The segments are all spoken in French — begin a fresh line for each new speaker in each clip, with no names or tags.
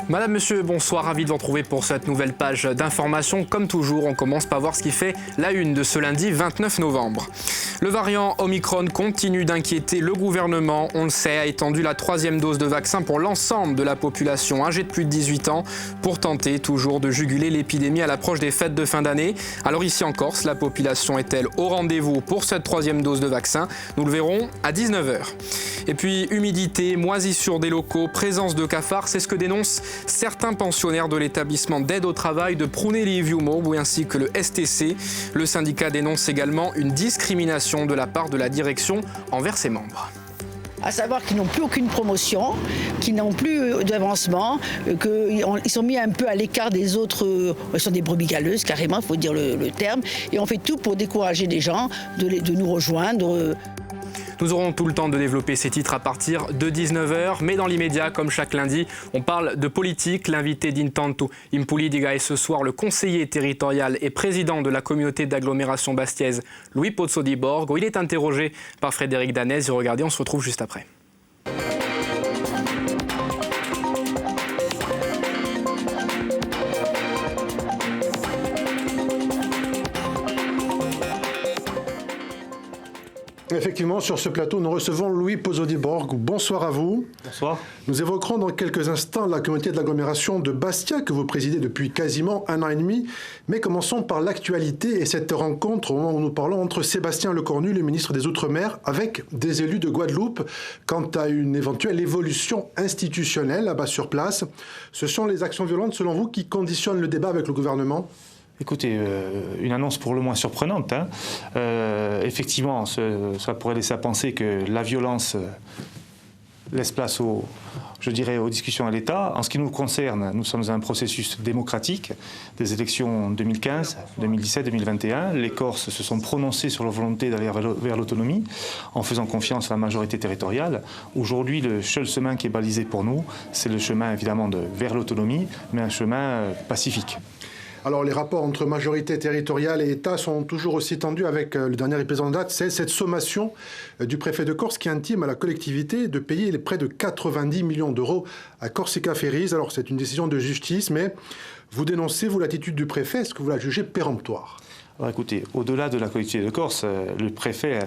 Madame, monsieur, bonsoir, ravi de vous retrouver pour cette nouvelle page d'information. Comme toujours, on commence par voir ce qui fait la une de ce lundi 29 novembre. Le variant Omicron continue d'inquiéter le gouvernement. On le sait, a étendu la 3e dose de vaccin pour l'ensemble de la population âgée de plus de 18 ans pour tenter toujours de juguler l'épidémie à l'approche des fêtes de fin d'année. Alors ici en Corse, la population est-elle au rendez-vous pour cette 3e dose de vaccin? Nous le verrons à 19h. Et puis humidité, moisissure des locaux, présence de cafards, c'est ce que dénoncent certains pensionnaires de l'établissement d'aide au travail de Prunelli-Viumo, ainsi que le STC. Le syndicat dénonce également une discrimination de la part de la direction envers ses membres.
À savoir qu'ils n'ont plus aucune promotion, qu'ils n'ont plus d'avancement, qu'ils sont mis un peu à l'écart des autres, ils sont des brebis galeuses carrément, il faut dire le terme, et on fait tout pour décourager les gens de nous rejoindre.
Nous aurons tout le temps de développer ces titres à partir de 19h, mais dans l'immédiat, comme chaque lundi, on parle de politique. L'invité d'Intanto Impolitica est ce soir le conseiller territorial et président de la communauté d'agglomération bastiaise, Louis Pozzo di Borgo. Il est interrogé par Frédéric Danez. Regardez, on se retrouve juste après.
Effectivement, sur ce plateau, nous recevons Louis Pozzo di Borgo. Bonsoir à vous.
Bonsoir.
Nous évoquerons dans quelques instants la communauté de l'agglomération de Bastia que vous présidez depuis quasiment 1 an et demi. Mais commençons par l'actualité et cette rencontre au moment où nous parlons entre Sébastien Lecornu, le ministre des Outre-mer, avec des élus de Guadeloupe quant à une éventuelle évolution institutionnelle là-bas sur place. Ce sont les actions violentes, selon vous, qui conditionnent le débat avec le gouvernement ?
Écoutez, une annonce pour le moins surprenante. Effectivement, ça pourrait laisser à penser que la violence laisse place aux discussions à l'État. En ce qui nous concerne, nous sommes dans un processus démocratique des élections 2015, 2017, 2021. Les Corses se sont prononcés sur leur volonté d'aller vers l'autonomie en faisant confiance à la majorité territoriale. Aujourd'hui, le seul chemin qui est balisé pour nous, c'est le chemin évidemment vers l'autonomie, mais un chemin pacifique.
Alors, les rapports entre majorité territoriale et État sont toujours aussi tendus avec le dernier épisode en date. C'est cette sommation du préfet de Corse qui intime à la collectivité de payer les près de 90 millions d'euros à Corsica Ferries. Alors, c'est une décision de justice, mais vous dénoncez, vous, l'attitude du préfet. Est-ce que vous la jugez péremptoire ?
Alors écoutez, au-delà de la collectivité de Corse, le préfet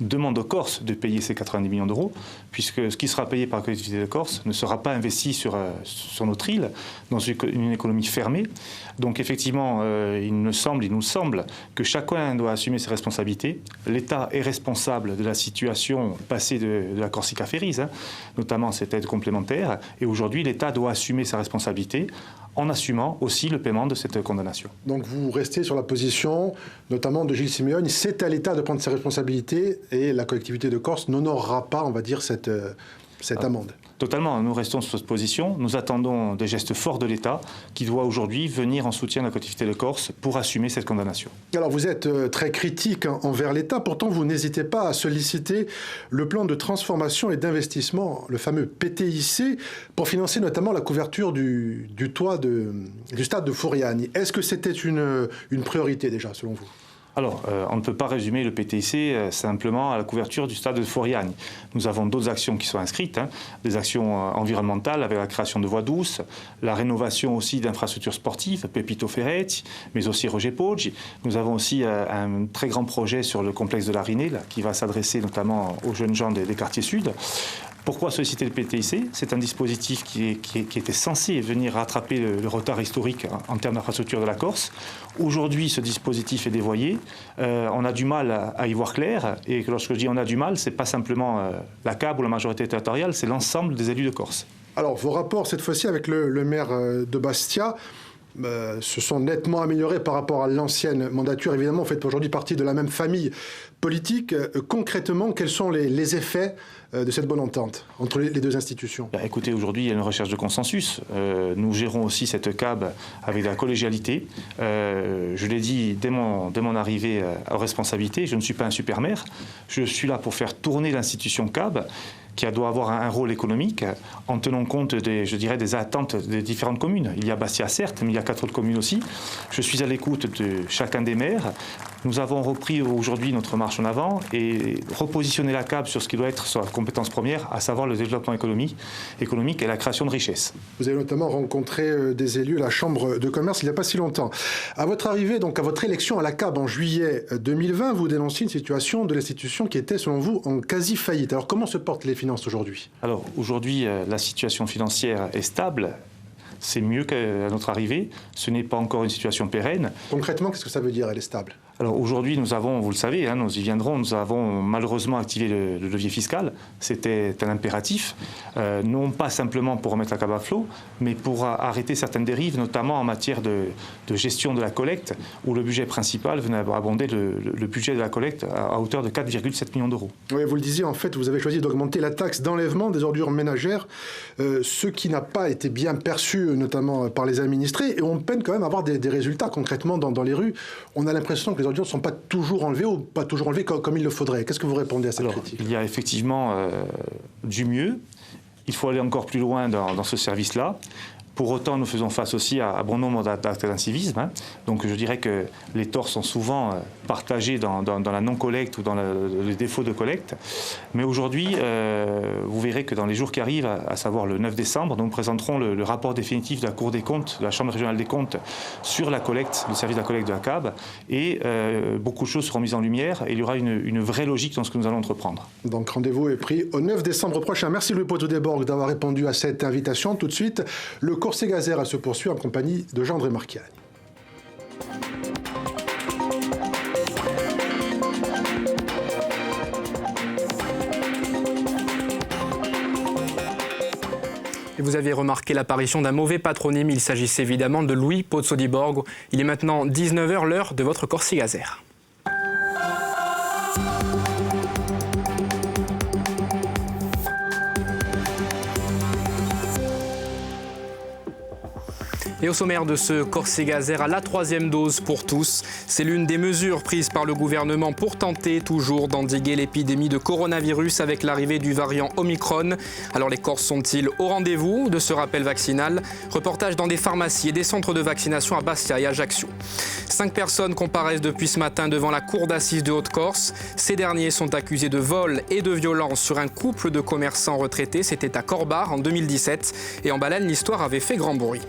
demande aux Corses de payer ces 90 millions d'euros, puisque ce qui sera payé par la collectivité de Corse ne sera pas investi sur notre île, dans une économie fermée. Donc effectivement, il nous semble que chacun doit assumer ses responsabilités. L'État est responsable de la situation passée de la Corsica Ferries, notamment cette aide complémentaire, et aujourd'hui l'État doit assumer sa responsabilité en assumant aussi le paiement de cette condamnation.
Donc vous restez sur la position, notamment de Gilles Simeone, c'est à l'État de prendre ses responsabilités et la collectivité de Corse n'honorera pas, on va dire, cette amende.
Totalement, nous restons sur cette position. Nous attendons des gestes forts de l'État qui doit aujourd'hui venir en soutien de la collectivité de Corse pour assumer cette condamnation.
Alors vous êtes très critique envers l'État, pourtant vous n'hésitez pas à solliciter le plan de transformation et d'investissement, le fameux PTIC, pour financer notamment la couverture du toit du stade de Furiani. Est-ce que c'était une priorité déjà, selon vous ?
Alors, on ne peut pas résumer le PTIC simplement à la couverture du stade de Furiani. Nous avons d'autres actions qui sont inscrites, des actions environnementales avec la création de voies douces, la rénovation aussi d'infrastructures sportives, Pepito Ferretti, mais aussi Roger Poggi. Nous avons aussi un très grand projet sur le complexe de la Rinée, qui va s'adresser notamment aux jeunes gens des quartiers sud. Pourquoi solliciter le PTIC ? C'est un dispositif qui était censé venir rattraper le retard historique en termes d'infrastructure de la Corse. Aujourd'hui, ce dispositif est dévoyé. On a du mal à y voir clair. Et lorsque je dis on a du mal, ce n'est pas simplement la CAB ou la majorité territoriale, c'est l'ensemble des élus de Corse.
Alors, vos rapports, cette fois-ci, avec le maire de Bastia, se sont nettement améliorés par rapport à l'ancienne mandature. Évidemment, vous faites aujourd'hui partie de la même famille politique. Concrètement, quels sont les effets de cette bonne entente entre les deux institutions ?
Écoutez, aujourd'hui, il y a une recherche de consensus. Nous gérons aussi cette CAB avec de la collégialité. Je l'ai dit dès mon arrivée aux responsabilités, je ne suis pas un super maire. Je suis là pour faire tourner l'institution CAB, qui doit avoir un rôle économique en tenant compte des attentes des différentes communes. Il y a Bastia certes, mais il y a 4 autres communes aussi. Je suis à l'écoute de chacun des maires. Nous avons repris aujourd'hui notre marche en avant et repositionné la CAB sur ce qui doit être sa compétence première, à savoir le développement économique et la création de richesses.
Vous avez notamment rencontré des élus à la Chambre de commerce il n'y a pas si longtemps. À votre arrivée, donc à votre élection à la CAB en juillet 2020, vous dénonciez une situation de l'institution qui était, selon vous, en quasi-faillite. Alors comment se portent les finances aujourd'hui ?
Alors aujourd'hui, la situation financière est stable. C'est mieux qu'à notre arrivée. Ce n'est pas encore une situation pérenne.
Concrètement, qu'est-ce que ça veut dire, elle est stable ?
Alors aujourd'hui, nous avons, vous le savez, nous y viendrons, nous avons malheureusement activé le levier fiscal. C'était un impératif, non pas simplement pour remettre la CAB à flot, mais pour arrêter certaines dérives, notamment en matière de gestion de la collecte, où le budget principal venait abonder le budget de la collecte à hauteur de 4,7 millions d'euros.
Oui, vous le disiez, en fait, vous avez choisi d'augmenter la taxe d'enlèvement des ordures ménagères, ce qui n'a pas été bien perçu, notamment par les administrés, et on peine quand même à avoir des résultats concrètement dans les rues. On a l'impression que les ordures ne sont pas toujours enlevées ou pas toujours enlevées comme il le faudrait. Qu'est-ce que vous répondez à cette critique ?
Il y a effectivement du mieux. Il faut aller encore plus loin dans ce service-là. Pour autant, nous faisons face aussi à bon nombre d'actes d'incivisme. Donc je dirais que les torts sont souvent partagés dans la non-collecte ou dans le défaut de collecte. Mais aujourd'hui, vous verrez que dans les jours qui arrivent, à savoir le 9 décembre, nous présenterons le rapport définitif de la Cour des comptes, de la Chambre régionale des comptes, sur la collecte, le service de la collecte de la CAB. Et beaucoup de choses seront mises en lumière et il y aura une vraie logique dans ce que nous allons entreprendre.
Donc rendez-vous est pris au 9 décembre prochain. Merci Louis Poteau-Desborgues d'avoir répondu à cette invitation. Tout de suite, le Corse-Gazer se poursuit en compagnie de Jean-André Marchiani.
Et vous avez remarqué l'apparition d'un mauvais patronyme. Il s'agissait évidemment de Louis Poteau-Desborgues. Il est maintenant 19h, l'heure de votre Corse-Gazer. Et au sommaire de ce Corse-Gazer, à la 3e dose pour tous, c'est l'une des mesures prises par le gouvernement pour tenter toujours d'endiguer l'épidémie de coronavirus avec l'arrivée du variant Omicron. Alors les Corses sont-ils au rendez-vous de ce rappel vaccinal ? Reportage dans des pharmacies et des centres de vaccination à Bastia et Ajaccio. 5 personnes comparaissent depuis ce matin devant la cour d'assises de Haute-Corse. Ces derniers sont accusés de vol et de violence sur un couple de commerçants retraités. C'était à Corbar en 2017 et en Baleine, l'histoire avait fait grand bruit.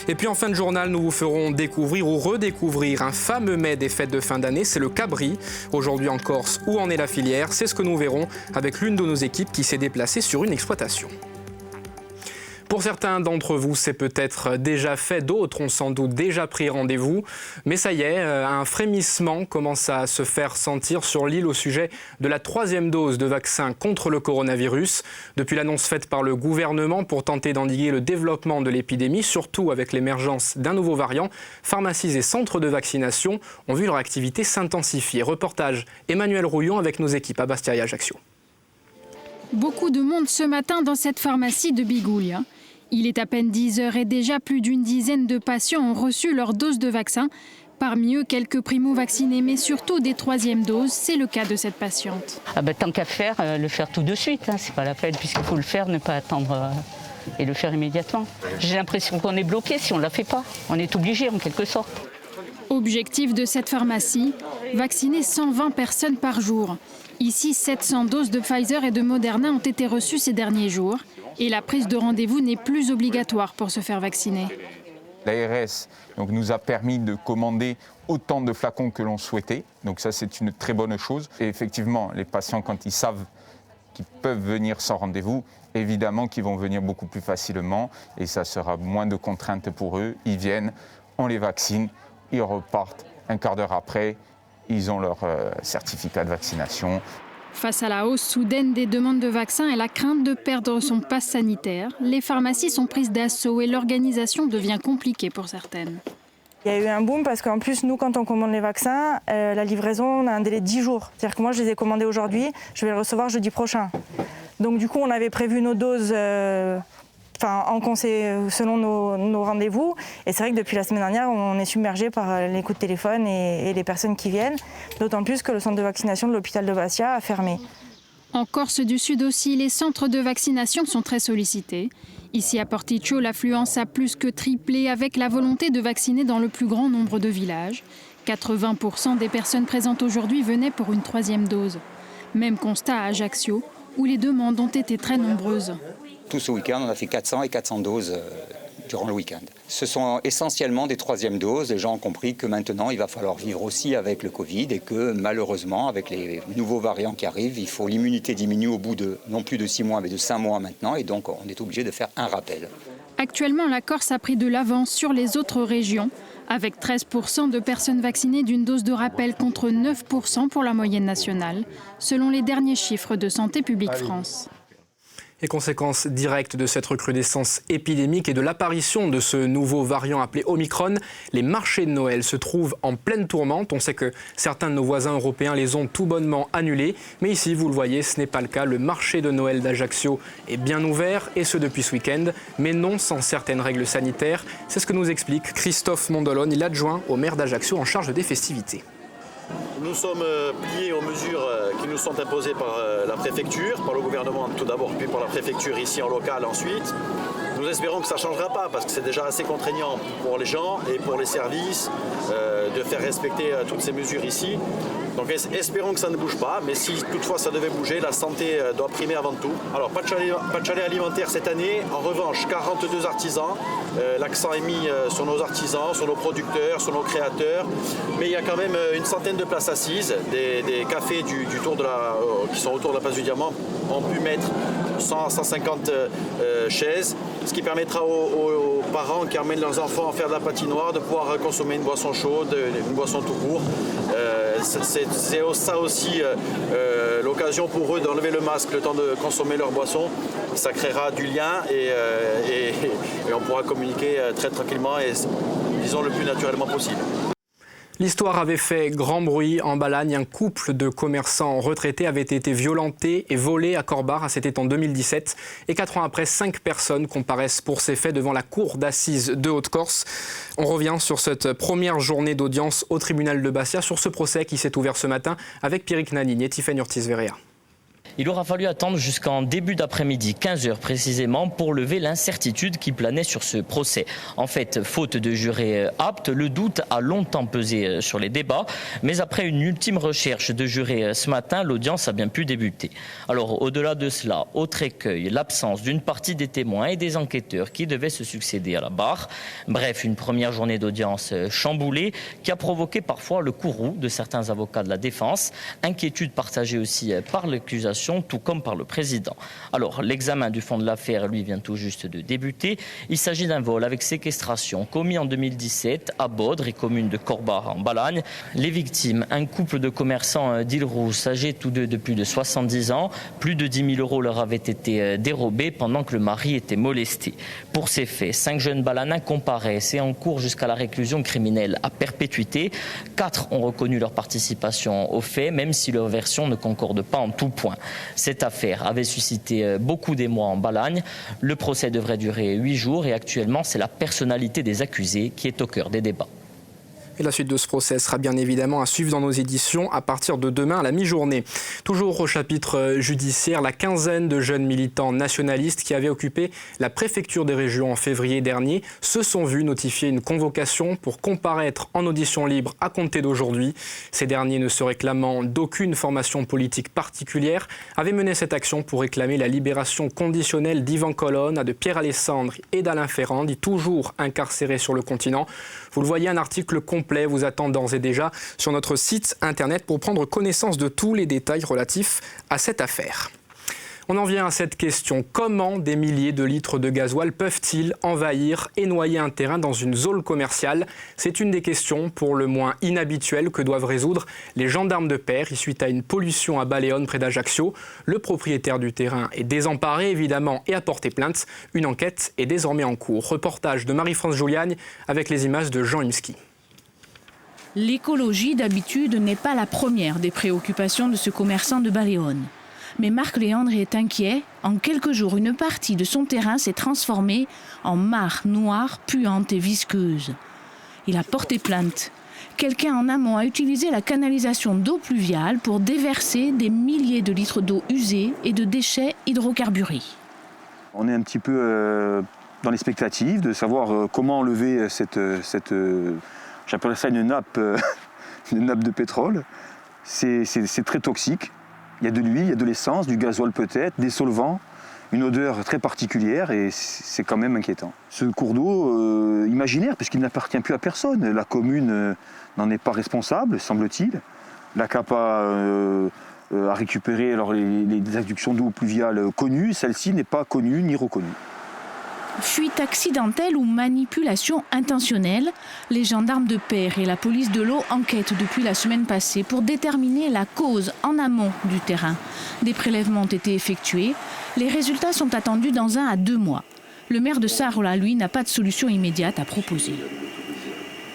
Et puis en fin de journal, nous vous ferons découvrir ou redécouvrir un fameux mets des fêtes de fin d'année, c'est le cabri. Aujourd'hui en Corse, où en est la filière ? C'est ce que nous verrons avec l'une de nos équipes qui s'est déplacée sur une exploitation. Pour certains d'entre vous, c'est peut-être déjà fait, d'autres ont sans doute déjà pris rendez-vous. Mais ça y est, un frémissement commence à se faire sentir sur l'île au sujet de la 3e dose de vaccin contre le coronavirus. Depuis l'annonce faite par le gouvernement pour tenter d'endiguer le développement de l'épidémie, surtout avec l'émergence d'un nouveau variant, pharmacies et centres de vaccination ont vu leur activité s'intensifier. Reportage Emmanuel Rouillon avec nos équipes à Bastia et Ajaccio.
Beaucoup de monde ce matin dans cette pharmacie de Bigoulia. Il est à peine 10h et déjà plus d'une dizaine de patients ont reçu leur dose de vaccin. Parmi eux, quelques primo-vaccinés, mais surtout des 3e doses. C'est le cas de cette patiente.
Tant qu'à faire, le faire tout de suite. C'est pas la peine, puisqu'il faut le faire, ne pas attendre et le faire immédiatement. J'ai l'impression qu'on est bloqué si on ne la fait pas. On est obligé en quelque sorte.
Objectif de cette pharmacie, vacciner 120 personnes par jour. Ici, 700 doses de Pfizer et de Moderna ont été reçues ces derniers jours. Et la prise de rendez-vous n'est plus obligatoire pour se faire vacciner.
L'ARS nous a permis de commander autant de flacons que l'on souhaitait. Donc ça, c'est une très bonne chose. Et effectivement, les patients, quand ils savent qu'ils peuvent venir sans rendez-vous, évidemment qu'ils vont venir beaucoup plus facilement. Et ça sera moins de contraintes pour eux. Ils viennent, on les vaccine, ils repartent. Un quart d'heure après, ils ont leur certificat de vaccination.
Face à la hausse soudaine des demandes de vaccins et la crainte de perdre son pass sanitaire, les pharmacies sont prises d'assaut et l'organisation devient compliquée pour certaines.
Il y a eu un boom parce qu'en plus, nous, quand on commande les vaccins, la livraison, on a un délai de 10 jours. C'est-à-dire que moi, je les ai commandés aujourd'hui, je vais les recevoir jeudi prochain. Donc du coup, on avait prévu nos doses selon nos rendez-vous. Et c'est vrai que depuis la semaine dernière, on est submergé par les coups de téléphone et les personnes qui viennent. D'autant plus que le centre de vaccination de l'hôpital de Bastia a fermé.
En Corse du Sud aussi, les centres de vaccination sont très sollicités. Ici à Porticcio, l'affluence a plus que triplé avec la volonté de vacciner dans le plus grand nombre de villages. 80% des personnes présentes aujourd'hui venaient pour une 3e dose. Même constat à Ajaccio, où les demandes ont été très nombreuses.
Tout ce week-end, on a fait 400 et 400 doses durant le week-end. Ce sont essentiellement des 3e doses. Les gens ont compris que maintenant, il va falloir vivre aussi avec le Covid et que malheureusement, avec les nouveaux variants qui arrivent, il faut l'immunité diminue au bout de non plus de 6 mois, mais de 5 mois maintenant. Et donc, on est obligé de faire un rappel.
Actuellement, la Corse a pris de l'avance sur les autres régions, avec 13% de personnes vaccinées d'une dose de rappel contre 9% pour la moyenne nationale, selon les derniers chiffres de Santé publique France.
Et conséquence directe de cette recrudescence épidémique et de l'apparition de ce nouveau variant appelé Omicron, les marchés de Noël se trouvent en pleine tourmente. On sait que certains de nos voisins européens les ont tout bonnement annulés. Mais ici, vous le voyez, ce n'est pas le cas. Le marché de Noël d'Ajaccio est bien ouvert, et ce depuis ce week-end, mais non sans certaines règles sanitaires. C'est ce que nous explique Christophe Mondolone, l'adjoint au maire d'Ajaccio en charge des festivités.
Nous sommes pliés aux mesures qui nous sont imposées par la préfecture, par le gouvernement tout d'abord, puis par la préfecture ici en local ensuite. Nous espérons que ça ne changera pas parce que c'est déjà assez contraignant pour les gens et pour les services de faire respecter toutes ces mesures ici. Donc espérons que ça ne bouge pas, mais si toutefois ça devait bouger, la santé doit primer avant tout. Alors pas de chalet alimentaire cette année, en revanche 42 artisans, l'accent est mis sur nos artisans, sur nos producteurs, sur nos créateurs, mais il y a quand même une centaine de places assises, des cafés qui sont autour de la place du Diamant ont pu mettre 100-150 chaises, ce qui permettra aux parents qui emmènent leurs enfants faire de la patinoire de pouvoir consommer une boisson chaude, une boisson tout court. C'est ça aussi l'occasion pour eux d'enlever le masque le temps de consommer leur boisson. Ça créera du lien et on pourra communiquer très tranquillement et disons le plus naturellement possible.
L'histoire avait fait grand bruit en Balagne. Un couple de commerçants retraités avait été violenté et volé à Corbar. C'était en 2017. Et 4 ans après, 5 personnes comparaissent pour ces faits devant la cour d'assises de Haute-Corse. On revient sur cette première journée d'audience au tribunal de Bastia, sur ce procès qui s'est ouvert ce matin avec Pierrick Nanini et Tiffany Ortiz-Verrea.
Il aura fallu attendre jusqu'en début d'après-midi, 15h précisément, pour lever l'incertitude qui planait sur ce procès. En fait, faute de jurés aptes, le doute a longtemps pesé sur les débats. Mais après une ultime recherche de jurés ce matin, l'audience a bien pu débuter. Alors, au-delà de cela, autre écueil, l'absence d'une partie des témoins et des enquêteurs qui devaient se succéder à la barre. Bref, une première journée d'audience chamboulée qui a provoqué parfois le courroux de certains avocats de la défense. Inquiétude partagée aussi par l'accusation, tout comme par le président. Alors, l'examen du fond de l'affaire, lui, vient tout juste de débuter. Il s'agit d'un vol avec séquestration commis en 2017 à Baudre, commune de Corbar en Balagne. Les victimes, un couple de commerçants d'Île-Rousse, âgés tous deux de plus de 70 ans. Plus de 10 000 € leur avaient été dérobés pendant que le mari était molesté. Pour ces faits, 5 jeunes balanins comparaissent et en cours jusqu'à la réclusion criminelle à perpétuité. 4 ont reconnu leur participation aux faits, même si leur version ne concorde pas en tout point. Cette affaire avait suscité beaucoup d'émoi en Balagne. Le procès devrait durer 8 jours et actuellement, c'est la personnalité des accusés qui est au cœur des débats.
Et la suite de ce procès sera bien évidemment à suivre dans nos éditions à partir de demain à la mi-journée. Toujours au chapitre judiciaire, la quinzaine de jeunes militants nationalistes qui avaient occupé la préfecture des régions en février dernier se sont vus notifier une convocation pour comparaître en audition libre à compter d'aujourd'hui. Ces derniers, ne se réclamant d'aucune formation politique particulière, avaient mené cette action pour réclamer la libération conditionnelle d'Yvan Colonna, de Pierre Alessandri et d'Alain Ferrandi, toujours incarcérés sur le continent. Vous le voyez, un article complet vous attend d'ores et déjà sur notre site internet pour prendre connaissance de tous les détails relatifs à cette affaire. On en vient à cette question. Comment des milliers de litres de gasoil peuvent-ils envahir et noyer un terrain dans une zone commerciale? C'est une des questions pour le moins inhabituelles que doivent résoudre les gendarmes de Pairs suite à une pollution à Baléone près d'Ajaccio. Le propriétaire du terrain est désemparé évidemment et a porté plainte. Une enquête est désormais en cours. Reportage de Marie-France Juliagne avec les images de Jean Imski.
L'écologie, d'habitude, n'est pas la première des préoccupations de ce commerçant de Baléone. Mais Marc Léandre est inquiet. En quelques jours, une partie de son terrain s'est transformée en mare noire, puante et visqueuse. Il a porté plainte. quelqu'un en amont a utilisé la canalisation d'eau pluviale pour déverser des milliers de litres d'eau usée et de déchets hydrocarburés.
On est un petit peu dans l'expectative de savoir comment enlever j'appelle ça une nappe de pétrole. C'est très toxique. Il y a de l'huile, il y a de l'essence, du gazole peut-être, des solvants, une odeur très particulière et c'est quand même inquiétant. Ce cours d'eau imaginaire, puisqu'il n'appartient plus à personne. La commune n'en est pas responsable, semble-t-il. La CAPA a récupéré les adductions d'eau pluviale connues, celle-ci n'est pas connue ni reconnue.
Fuite accidentelle ou manipulation intentionnelle, les gendarmes de Peyre et la police de l'eau enquêtent depuis la semaine passée pour déterminer la cause en amont du terrain. Des prélèvements ont été effectués. Les résultats sont attendus dans 1 à 2 mois. Le maire de Sarola, lui, n'a pas de solution immédiate à proposer.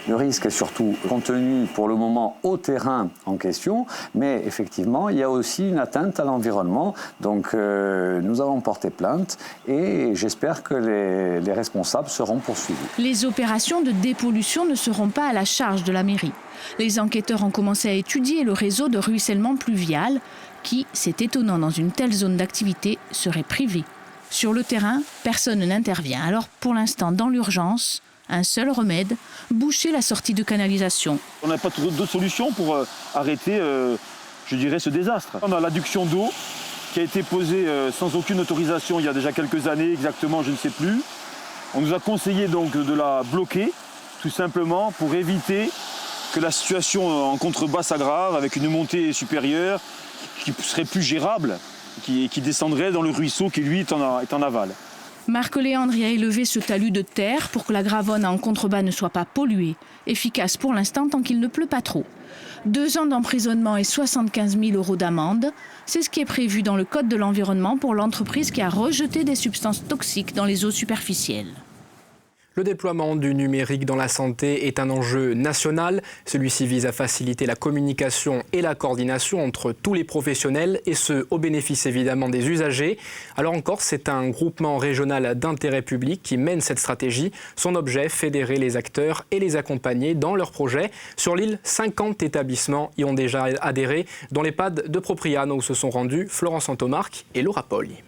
Le risque est surtout contenu pour le moment au terrain en question, mais effectivement, il y a aussi une atteinte à l'environnement. Donc nous allons porter plainte et j'espère que les responsables seront poursuivis.
Les opérations de dépollution ne seront pas à la charge de la mairie. Les enquêteurs ont commencé à étudier le réseau de ruissellement pluvial qui, c'est étonnant dans une telle zone d'activité, serait privé. Sur le terrain, personne n'intervient. Alors pour l'instant, dans l'urgence, un seul remède, boucher la sortie de canalisation.
On n'a pas d'autre solution pour arrêter, je dirais, ce désastre. On a l'adduction d'eau qui a été posée sans aucune autorisation il y a déjà quelques années, exactement, je ne sais plus. On nous a conseillé donc de la bloquer, tout simplement pour éviter que la situation en contrebas s'aggrave avec une montée supérieure qui serait plus gérable, qui descendrait dans le ruisseau qui, lui, est en aval.
Marc Léandre y a élevé ce talus de terre pour que la Gravonne en contrebas ne soit pas polluée. Efficace pour l'instant tant qu'il ne pleut pas trop. 2 ans d'emprisonnement et 75 000 € d'amende, c'est ce qui est prévu dans le Code de l'environnement pour l'entreprise qui a rejeté des substances toxiques dans les eaux superficielles.
Le déploiement du numérique dans la santé est un enjeu national. Celui-ci vise à faciliter la communication et la coordination entre tous les professionnels et ce, au bénéfice évidemment des usagers. Alors en Corse, c'est un groupement régional d'intérêt public qui mène cette stratégie. Son objet, fédérer les acteurs et les accompagner dans leurs projets. Sur l'île, 50 établissements y ont déjà adhéré, dont l'EHPAD de Propriano où se sont rendus Florence Santomarque et Laura Pogli.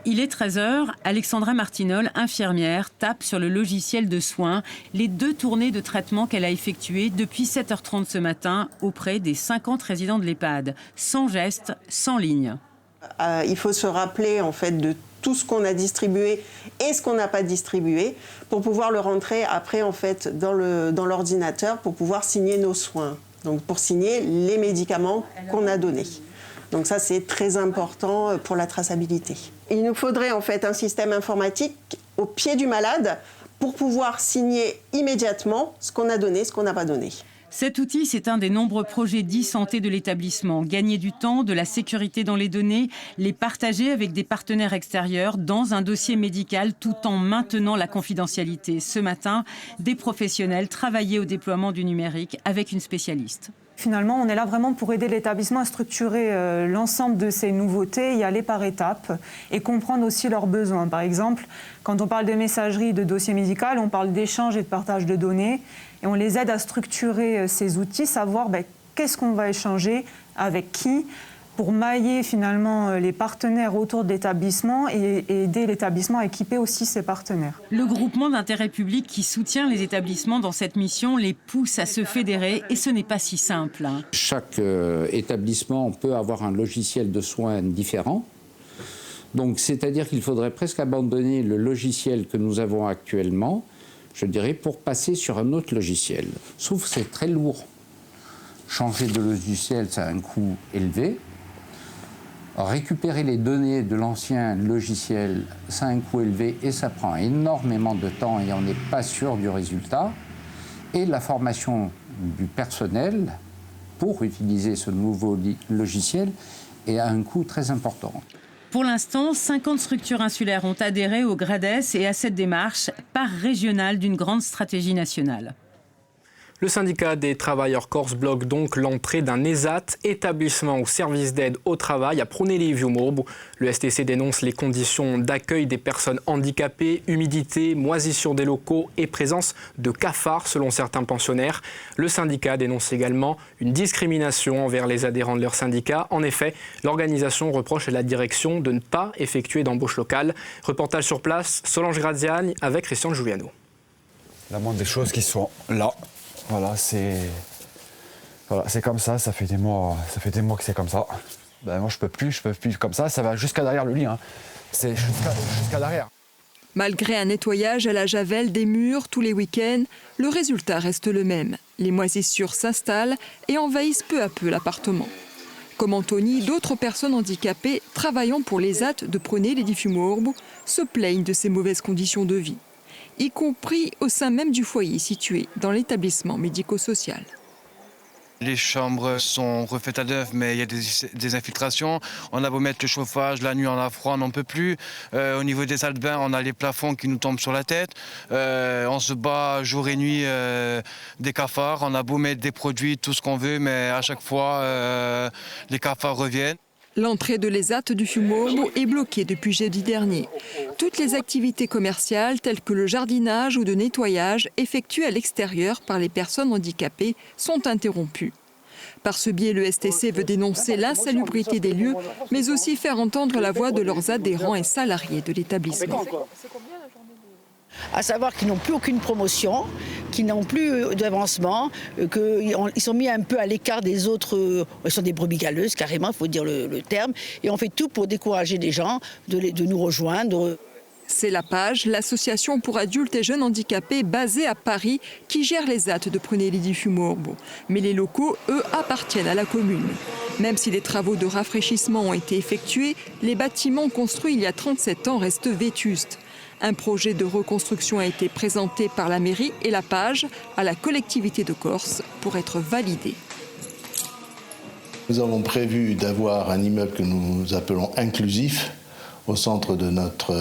Il est 13h, Alexandra Martinol, infirmière, tape sur le logiciel de soins les 2 tournées de traitement qu'elle a effectuées depuis 7h30 ce matin auprès des 50 résidents de l'EHPAD. Sans geste, sans ligne.
Il faut se rappeler en fait de tout ce qu'on a distribué et ce qu'on n'a pas distribué pour pouvoir le rentrer après en fait dans l'ordinateur pour pouvoir signer nos soins. Donc pour signer les médicaments qu'on a donnés. Donc ça, c'est très important pour la traçabilité. Il nous faudrait en fait un système informatique au pied du malade pour pouvoir signer immédiatement ce qu'on a donné, ce qu'on n'a pas donné.
Cet outil, c'est un des nombreux projets d'e-santé de l'établissement. Gagner du temps, de la sécurité dans les données, les partager avec des partenaires extérieurs dans un dossier médical tout en maintenant la confidentialité. Ce matin, des professionnels travaillaient au déploiement du numérique avec une spécialiste.
Finalement, on est là vraiment pour aider l'établissement à structurer l'ensemble de ces nouveautés, y aller par étapes et comprendre aussi leurs besoins. Par exemple, quand on parle de messagerie, de dossier médical, on parle d'échange et de partage de données et on les aide à structurer ces outils, savoir qu'est-ce qu'on va échanger, avec qui, pour mailler finalement les partenaires autour de l'établissement et aider l'établissement à équiper aussi ses partenaires.
Le groupement d'intérêt public qui soutient les établissements dans cette mission les pousse à se fédérer et ce n'est pas si simple.
Chaque établissement peut avoir un logiciel de soins différent. Donc c'est-à-dire qu'il faudrait presque abandonner le logiciel que nous avons actuellement, je dirais, pour passer sur un autre logiciel. Sauf que c'est très lourd. Changer de logiciel, ça a un coût élevé. Récupérer les données de l'ancien logiciel, ça a un coût élevé et ça prend énormément de temps et on n'est pas sûr du résultat. Et la formation du personnel pour utiliser ce nouveau logiciel est à un coût très important.
Pour l'instant, 50 structures insulaires ont adhéré au GRADES et à cette démarche, part régionale d'une grande stratégie nationale.
Le syndicat des travailleurs corses bloque donc l'entrée d'un ESAT, établissement ou service d'aide au travail, à Prunelli-Viumurbu. Le STC dénonce les conditions d'accueil des personnes handicapées, humidité, moisissure des locaux et présence de cafards selon certains pensionnaires. Le syndicat dénonce également une discrimination envers les adhérents de leur syndicat. En effet, l'organisation reproche à la direction de ne pas effectuer d'embauche locale. Reportage sur place, Solange Graziani avec Christian Giuliano.
La moindre des choses qui sont là. Voilà, c'est comme ça fait des mois que c'est comme ça. Ben, moi je peux plus comme ça va jusqu'à derrière le lit, hein. C'est jusqu'à derrière.
Malgré un nettoyage à la javel des murs tous les week-ends, le résultat reste le même. Les moisissures s'installent et envahissent peu à peu l'appartement. Comme Anthony, d'autres personnes handicapées travaillant pour l'ESAT de Prunelli-Viumurbu se plaignent de ces mauvaises conditions de vie, y compris au sein même du foyer situé dans l'établissement médico-social.
Les chambres sont refaites à neuf, mais il y a des infiltrations. On a beau mettre le chauffage, la nuit on a froid, on n'en peut plus. Au niveau des salles de bain, on a les plafonds qui nous tombent sur la tête. On se bat jour et nuit des cafards. On a beau mettre des produits, tout ce qu'on veut, mais à chaque fois, les cafards reviennent.
L'entrée de l'ESAT du Viumurbu est bloquée depuis jeudi dernier. Toutes les activités commerciales telles que le jardinage ou de nettoyage effectuées à l'extérieur par les personnes handicapées sont interrompues. Par ce biais, le STC veut dénoncer l'insalubrité des lieux, mais aussi faire entendre la voix de leurs adhérents et salariés de l'établissement.
À savoir qu'ils n'ont plus aucune promotion, qu'ils n'ont plus d'avancement, qu'ils sont mis un peu à l'écart des autres, ils sont des brebis galeuses carrément, il faut dire le terme, et on fait tout pour décourager les gens de nous rejoindre.
C'est la PAGE, l'association pour adultes et jeunes handicapés basée à Paris, qui gère les ZAT de Prunelli-Viumurbu. Mais les locaux, eux, appartiennent à la commune. Même si les travaux de rafraîchissement ont été effectués, les bâtiments construits il y a 37 ans restent vétustes. Un projet de reconstruction a été présenté par la mairie et la PAGE à la collectivité de Corse pour être validé.
Nous avons prévu d'avoir un immeuble que nous appelons inclusif au centre de notre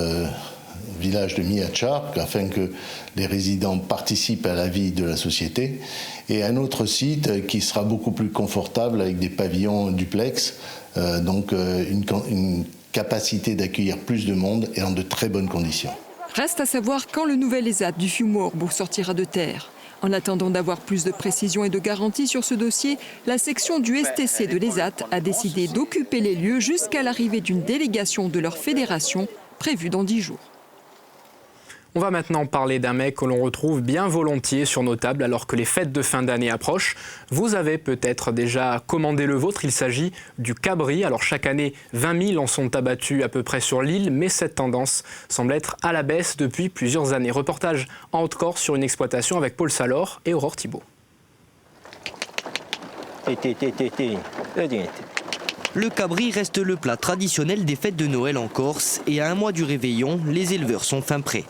village de Miachar, afin que les résidents participent à la vie de la société, et un autre site qui sera beaucoup plus confortable avec des pavillons duplex, donc une capacité d'accueillir plus de monde et dans de très bonnes conditions.
Reste à savoir quand le nouvel ESAT du Viumurbu sortira de terre. En attendant d'avoir plus de précisions et de garanties sur ce dossier, la section du STC de l'ESAT a décidé d'occuper les lieux jusqu'à l'arrivée d'une délégation de leur fédération prévue dans 10 jours.
On va maintenant parler d'un mets que l'on retrouve bien volontiers sur nos tables alors que les fêtes de fin d'année approchent. Vous avez peut-être déjà commandé le vôtre, il s'agit du cabri. Alors chaque année, 20 000 en sont abattus à peu près sur l'île, mais cette tendance semble être à la baisse depuis plusieurs années. Reportage en Haute-Corse sur une exploitation avec Paul Salor et Aurore Thibault.
Le cabri reste le plat traditionnel des fêtes de Noël en Corse et à un mois du réveillon, les éleveurs sont fin prêts.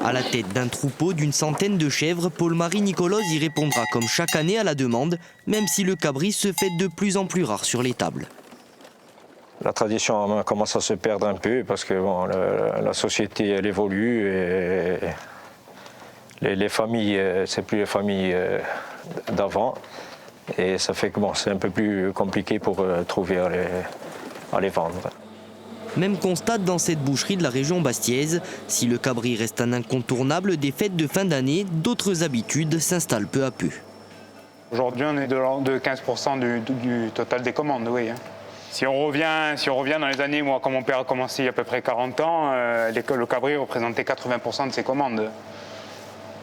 À la tête d'un troupeau d'une centaine de chèvres, Paul-Marie Nicolas y répondra comme chaque année à la demande, même si le cabri se fait de plus en plus rare sur les tables.
La tradition commence à se perdre un peu parce que bon, la société elle évolue et les familles, c'est plus les familles d'avant. Et ça fait que bon, c'est un peu plus compliqué pour trouver à les vendre.
Même constat dans cette boucherie de la région bastiaise. Si le cabri reste un incontournable des fêtes de fin d'année, d'autres habitudes s'installent peu à peu.
Aujourd'hui, on est de 15% du total des commandes, oui. Si on revient dans les années, moi, quand mon père a commencé il y a à peu près 40 ans, le cabri représentait 80% de ses commandes.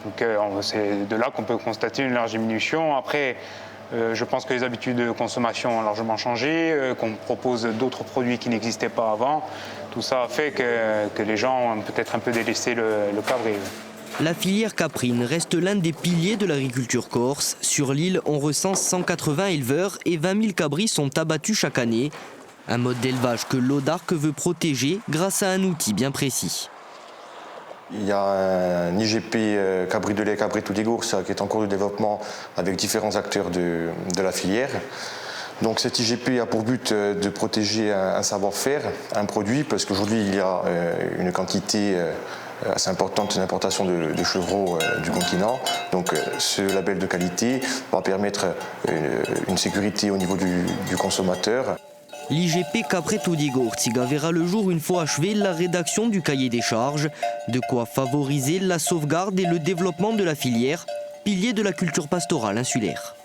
Donc c'est de là qu'on peut constater une large diminution. Après, je pense que les habitudes de consommation ont largement changé, qu'on propose d'autres produits qui n'existaient pas avant. Tout ça a fait que les gens ont peut-être un peu délaissé le cabri.
La filière caprine reste l'un des piliers de l'agriculture corse. Sur l'île, on recense 180 éleveurs et 20 000 cabris sont abattus chaque année. Un mode d'élevage que l'Audarc veut protéger grâce à un outil bien précis.
Il y a un IGP cabri de lait, cabri tout d'Igours qui est en cours de développement avec différents acteurs de la filière. Donc cet IGP a pour but de protéger un savoir-faire, un produit, parce qu'aujourd'hui il y a une quantité assez importante d'importation de chevreaux du continent. Donc ce label de qualité va permettre une sécurité au niveau du consommateur.
L'IGP Capretto-di-Gorzica verra le jour une fois achevée la rédaction du cahier des charges, de quoi favoriser la sauvegarde et le développement de la filière, pilier de la culture pastorale insulaire.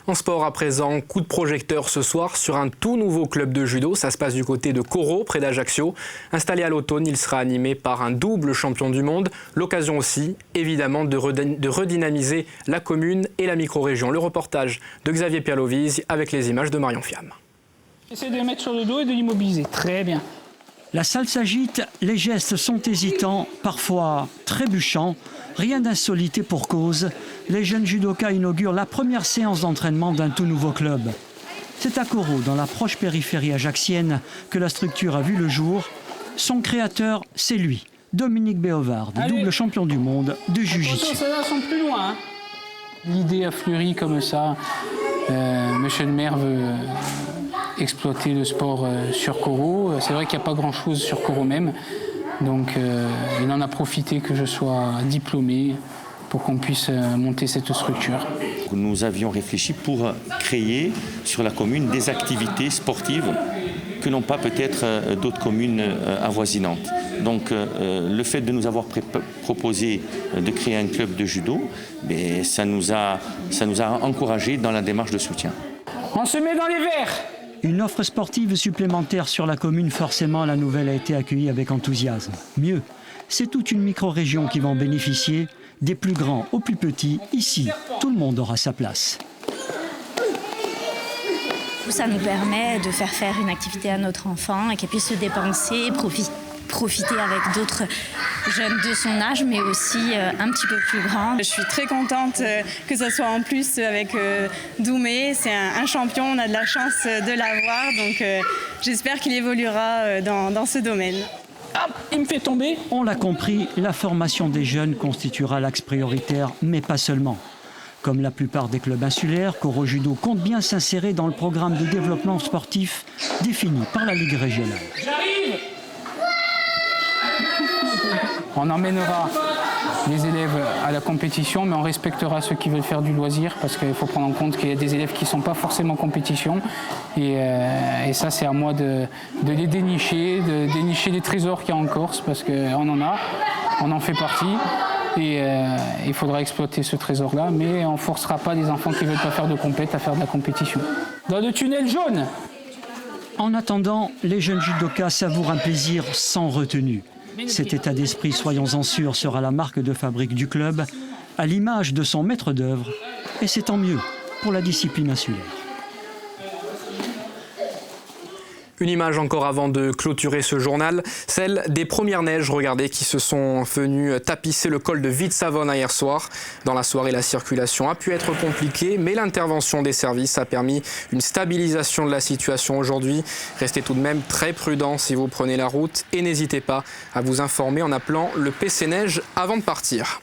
En sport à présent, coup de projecteur ce soir sur un tout nouveau club de judo. Ça se passe du côté de Coro, près d'Ajaccio. Installé à l'automne, il sera animé par un double champion du monde. L'occasion aussi, évidemment, de redynamiser la commune et la micro-région. Le reportage de Xavier Pierlovise avec les images de Marion Fiam.
Essaye de le mettre sur le dos et de l'immobiliser. Très bien. La salle s'agite, les gestes sont hésitants, parfois trébuchants. Rien d'insolite et pour cause. Les jeunes judokas inaugurent la première séance d'entraînement d'un tout nouveau club. C'est à Coro, dans la proche périphérie ajaxienne, que la structure a vu le jour. Son créateur, c'est lui, Dominique Béovard, double champion du monde de Jiu-Jitsu. Celles-là sont plus loin. L'idée a fleuri comme ça. Monsieur le maire veut exploiter le sport sur Coro. C'est vrai qu'il n'y a pas grand-chose sur Coro même. Donc il en a profité que je sois diplômé pour qu'on puisse monter cette structure.
Nous avions réfléchi pour créer sur la commune des activités sportives que n'ont pas peut-être d'autres communes avoisinantes. Donc le fait de nous avoir proposé de créer un club de judo, ça nous a encouragés dans la démarche de soutien.
On se met dans les verres. Une offre sportive supplémentaire sur la commune, forcément la nouvelle a été accueillie avec enthousiasme. Mieux, c'est toute une micro-région qui va en bénéficier, des plus grands aux plus petits. Ici, tout le monde aura sa place.
Ça nous permet de faire une activité à notre enfant et qu'elle puisse se dépenser, profiter avec d'autres jeunes de son âge, mais aussi un petit peu plus grands.
Je suis très contente que ce soit en plus avec Doumé. C'est un champion, on a de la chance de l'avoir, donc j'espère qu'il évoluera dans ce domaine.
Hop, il me fait tomber. On l'a compris, la formation des jeunes constituera l'axe prioritaire, mais pas seulement. Comme la plupart des clubs insulaires, Coro Judo compte bien s'insérer dans le programme de développement sportif défini par la Ligue régionale. J'arrive. On emmènera les élèves à la compétition, mais on respectera ceux qui veulent faire du loisir, parce qu'il faut prendre en compte qu'il y a des élèves qui ne sont pas forcément en compétition. Et ça, c'est à moi de les dénicher, de dénicher les trésors qu'il y a en Corse, parce qu'on en a, on en fait partie. Et il faudra exploiter ce trésor-là, mais on ne forcera pas les enfants qui ne veulent pas faire de compète à faire de la compétition. Dans le tunnel jaune. En attendant, les jeunes judokas savourent un plaisir sans retenue. Cet état d'esprit, soyons-en sûrs, sera la marque de fabrique du club, à l'image de son maître d'œuvre, et c'est tant mieux pour la discipline insulaire.
Une image encore avant de clôturer ce journal, celle des premières neiges, regardez, qui se sont venues tapisser le col de Vitsavona hier soir. Dans la soirée, la circulation a pu être compliquée, mais l'intervention des services a permis une stabilisation de la situation aujourd'hui. Restez tout de même très prudents si vous prenez la route et n'hésitez pas à vous informer en appelant le PC Neige avant de partir.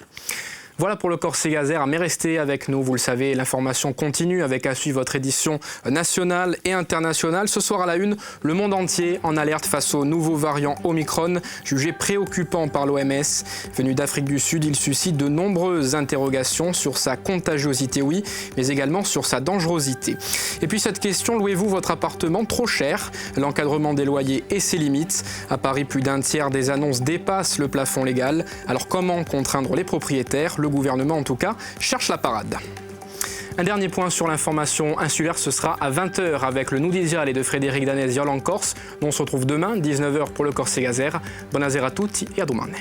Voilà pour le Corse Gazère, mais restez avec nous, vous le savez, l'information continue avec à suivre votre édition nationale et internationale. Ce soir à la une, le monde entier en alerte face au nouveau variant Omicron, jugé préoccupant par l'OMS. Venu d'Afrique du Sud, il suscite de nombreuses interrogations sur sa contagiosité, oui, mais également sur sa dangerosité. Et puis cette question, louez-vous votre appartement trop cher? L'encadrement des loyers et ses limites. À Paris, plus d'un tiers des annonces dépassent le plafond légal. Alors comment contraindre les propriétaires? Le gouvernement, en tout cas, cherche la parade. Un dernier point sur l'information insulaire, ce sera à 20h avec le Nudiziale de Frédéric Danesiol en Corse. On se retrouve demain, 19h pour le Corse Gazère. Buonasera a tutti et à domani.